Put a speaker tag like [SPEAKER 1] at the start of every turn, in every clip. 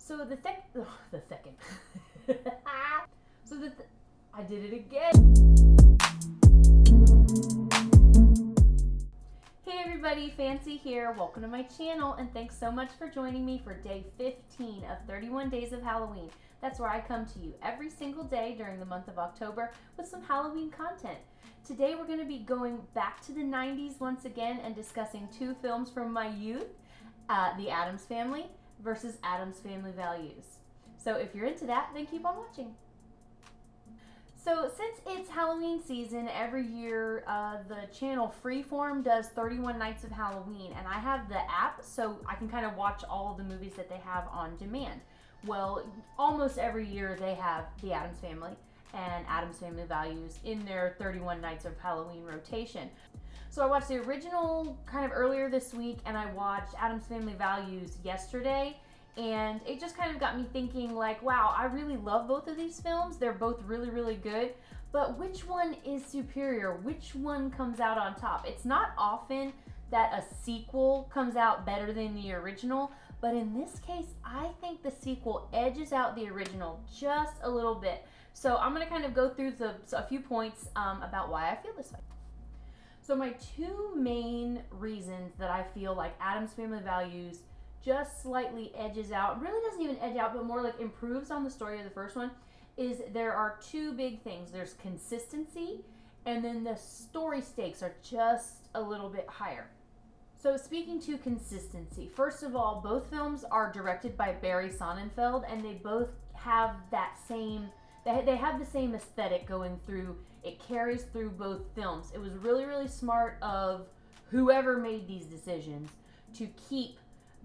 [SPEAKER 1] So the second. I did it again. Hey everybody, Fancy here. Welcome to my channel and thanks so much for joining me for day 15 of 31 Days of Halloween. That's where I come to you every single day during the month of October with some Halloween content. Today we're going to be going back to the 90s once again and discussing two films from my youth, The Addams Family versus Addams Family Values. So if you're into that, then keep on watching. So since it's Halloween season, every year the channel Freeform does 31 Nights of Halloween, and I have the app so I can kind of watch all of the movies that they have on demand. Well, almost every year they have The Addams Family and Addams Family Values in their 31 Nights of Halloween rotation. So I watched the original kind of earlier this week, and I watched Addams Family Values yesterday. And it just kind of got me thinking like, wow, I really love both of these films. They're both really, really good. But which one is superior? Which one comes out on top? It's not often that a sequel comes out better than the original. But in this case, I think the sequel edges out the original just a little bit. So I'm going to kind of go through a few points about why I feel this way. So my two main reasons that I feel like Addams Family Values just slightly edges out, really doesn't even edge out, but more like improves on the story of the first one, is there are two big things. There's consistency, and then the story stakes are just a little bit higher. So speaking to consistency, first of all, both films are directed by Barry Sonnenfeld, and they both have that same, they have the same aesthetic going through. It carries through both films. It was really, really smart of whoever made these decisions to keep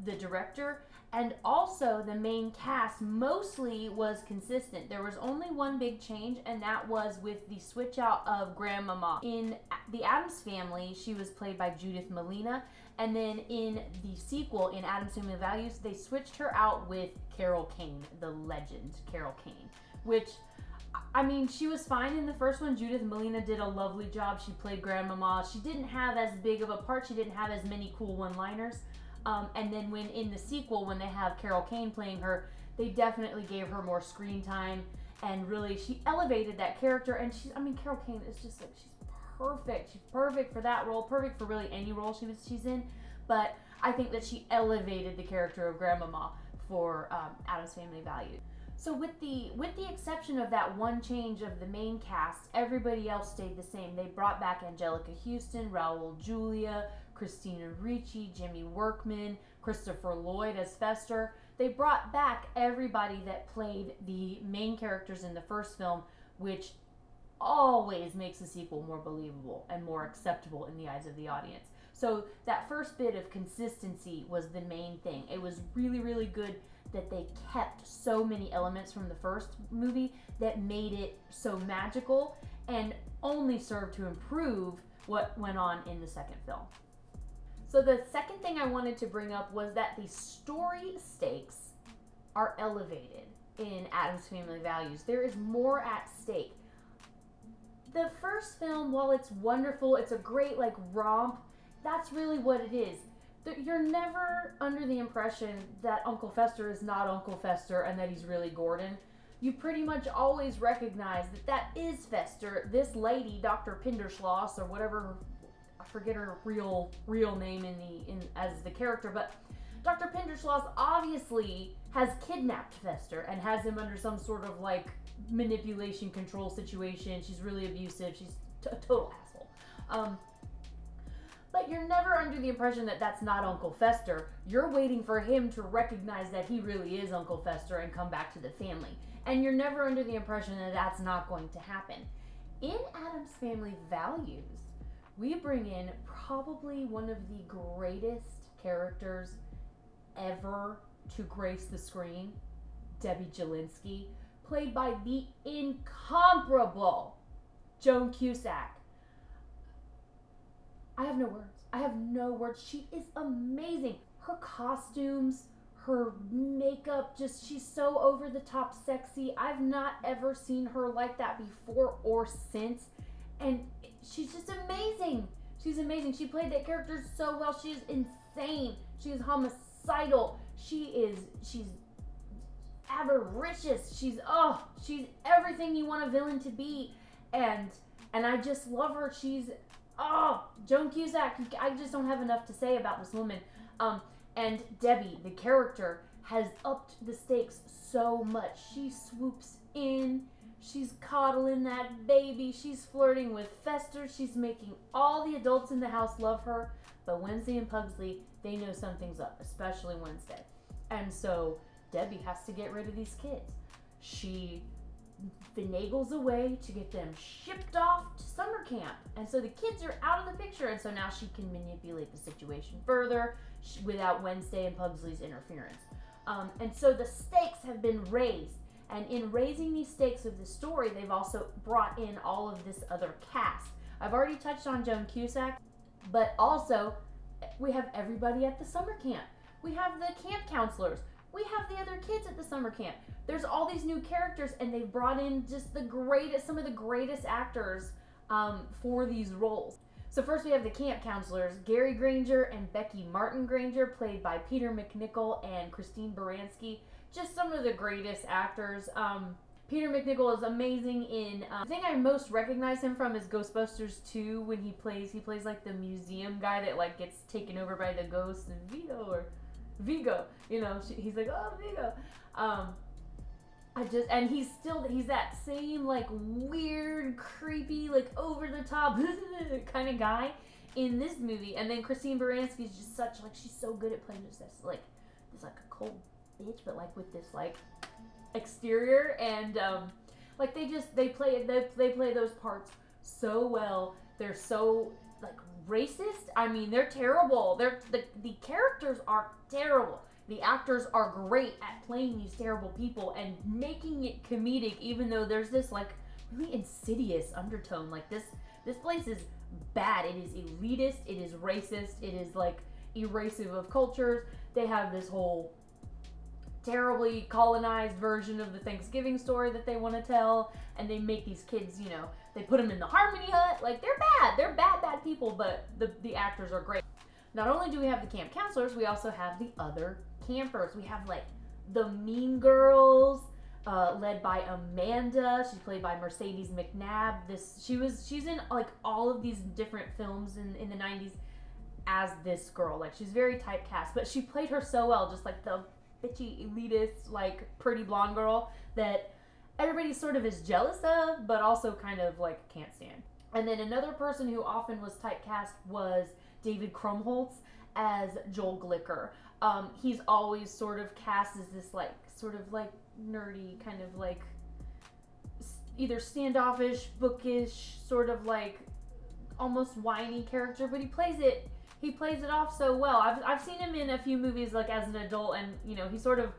[SPEAKER 1] the director, and also the main cast mostly was consistent. There was only one big change, and that was with the switch out of Grandmama. In The Addams Family, she was played by Judith Malina, and then in the sequel, in Addams Family Values, they switched her out with Carol Kane, the legend Carol Kane, which, I mean, she was fine in the first one. Judith Malina did a lovely job. She played Grandmama. She didn't have as big of a part. She didn't have as many cool one-liners. And then when in the sequel, when they have Carol Kane playing her, they definitely gave her more screen time, and really she elevated that character. And Carol Kane is just like, she's perfect. She's perfect for that role, perfect for really any role she's in. But I think that she elevated the character of Grandmama for Addams Family Values. So with the exception of that one change of the main cast, everybody else stayed the same. They brought back Angelica Houston, Raul Julia, Christina Ricci, Jimmy Workman, Christopher Lloyd as Fester. They brought back everybody that played the main characters in the first film, which always makes the sequel more believable and more acceptable in the eyes of the audience. So that first bit of consistency was the main thing. It was really, really good that they kept so many elements from the first movie that made it so magical and only served to improve what went on in the second film. So the second thing I wanted to bring up was that the story stakes are elevated in Addams Family Values. There is more at stake. The first film, while it's wonderful, it's a great like romp, that's really what it is. You're never under the impression that Uncle Fester is not Uncle Fester and that he's really Gordon. You pretty much always recognize that that is Fester. This lady, Dr. Pinderschloss, or whatever, I forget her real name as the character, but Dr. Pinderschloss obviously has kidnapped Fester and has him under some sort of like manipulation control situation. She's really abusive. She's a total asshole. But you're never under the impression that that's not Uncle Fester. You're waiting for him to recognize that he really is Uncle Fester and come back to the family. And you're never under the impression that that's not going to happen. In Addams Family Values, we bring in probably one of the greatest characters ever to grace the screen, Debbie Jelinski, played by the incomparable Joan Cusack. I have no words. I have no words. She is amazing. Her costumes, her makeup, just she's so over the top sexy. I've not ever seen her like that before or since. And she's just amazing. She's amazing. She played that character so well. She is insane. She is homicidal. She's avaricious. She's everything you want a villain to be, and I just love her. She's Joan Cusack. I just don't have enough to say about this woman. And Debbie, the character, has upped the stakes so much. She swoops in. She's coddling that baby. She's flirting with Fester. She's making all the adults in the house love her. But Wednesday and Pugsley, they know something's up, especially Wednesday. And so Debbie has to get rid of these kids. She finagles a way to get them shipped off to summer camp. And so the kids are out of the picture. And so now she can manipulate the situation further without Wednesday and Pugsley's interference. And so the stakes have been raised. And in raising these stakes of the story, they've also brought in all of this other cast. I've already touched on Joan Cusack, but also we have everybody at the summer camp. We have the camp counselors. We have the other kids at the summer camp. There's all these new characters, and they've brought in just some of the greatest actors for these roles. So first we have the camp counselors, Gary Granger and Becky Martin Granger, played by Peter MacNicol and Christine Baranski. Just some of the greatest actors. Peter MacNicol is amazing in, the thing I most recognize him from is Ghostbusters 2, when he plays like the museum guy that like gets taken over by the ghost, and Vigo, you know, he's like, oh, Vigo. He's that same like weird, creepy, like over the top kind of guy in this movie. And then Christine Baranski is just she's so good at playing just this like a cold bitch, but like with this like exterior, and like they play those parts so well. They're so like racist. I mean, they're terrible. The characters are terrible. The actors are great at playing these terrible people and making it comedic, even though there's this like really insidious undertone. Like this place is bad. It is elitist. It is racist. It is like erasive of cultures. They have this whole terribly colonized version of the Thanksgiving story that they want to tell, and they make these kids, you know, they put them in the Harmony Hut. Like, they're bad people, but the actors are great. Not only do we have the camp counselors, we also have the other campers. We have like the Mean Girls, led by Amanda. She's played by Mercedes McNabb. She's in like all of these different films in the 90s as this girl. Like, she's very typecast, but she played her so well, just like the bitchy, elitist, like pretty blonde girl that everybody sort of is jealous of, but also kind of like can't stand. And then another person who often was typecast was David Krumholtz as Joel Glicker. He's always sort of cast as this like sort of like nerdy, kind of like either standoffish, bookish, sort of like almost whiny character, but he plays it off so well. I've seen him in a few movies like as an adult, and you know, he sort of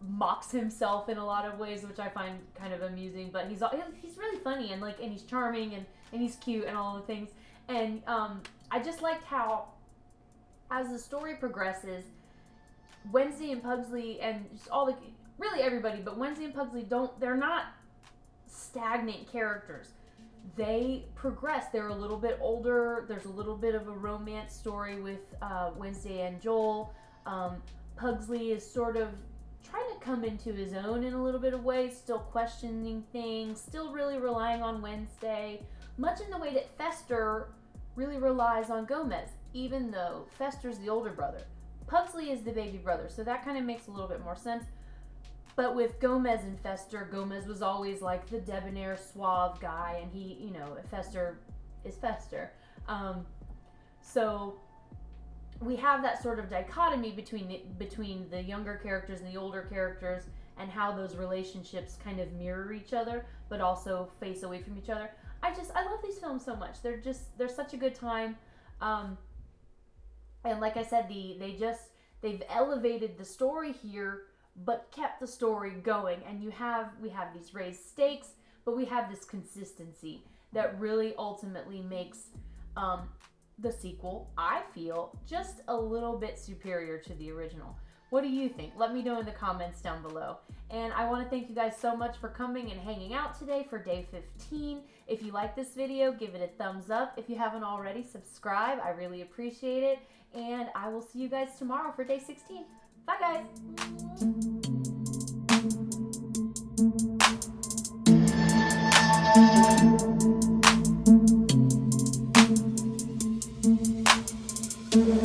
[SPEAKER 1] mocks himself in a lot of ways, which I find kind of amusing, but he's really funny, and like, and he's charming, and he's cute and all the things. And I just liked how as the story progresses, Wednesday and Pugsley and just really everybody, but Wednesday and Pugsley they're not stagnant characters. They progress. They're a little bit older. There's a little bit of a romance story with Wednesday and Joel. Pugsley is sort of trying to come into his own in a little bit of ways, still questioning things, still really relying on Wednesday, much in the way that Fester really relies on Gomez, even though Fester's the older brother. Pugsley is the baby brother, so that kind of makes a little bit more sense. But with Gomez and Fester, Gomez was always like the debonair, suave guy, and he, you know, Fester is Fester. So we have that sort of dichotomy between the younger characters and the older characters, and how those relationships kind of mirror each other, but also face away from each other. I love these films so much. They're such a good time. And like I said, they've elevated the story here, but kept the story going. And we have these raised stakes, but we have this consistency that really ultimately makes the sequel, I feel, just a little bit superior to the original. What do you think? Let me know in the comments down below. And I want to thank you guys so much for coming and hanging out today for day 15. If you like this video, give it a thumbs up. If you haven't already, subscribe. I really appreciate it. And I will see you guys tomorrow for day 16. Bye, guys. you.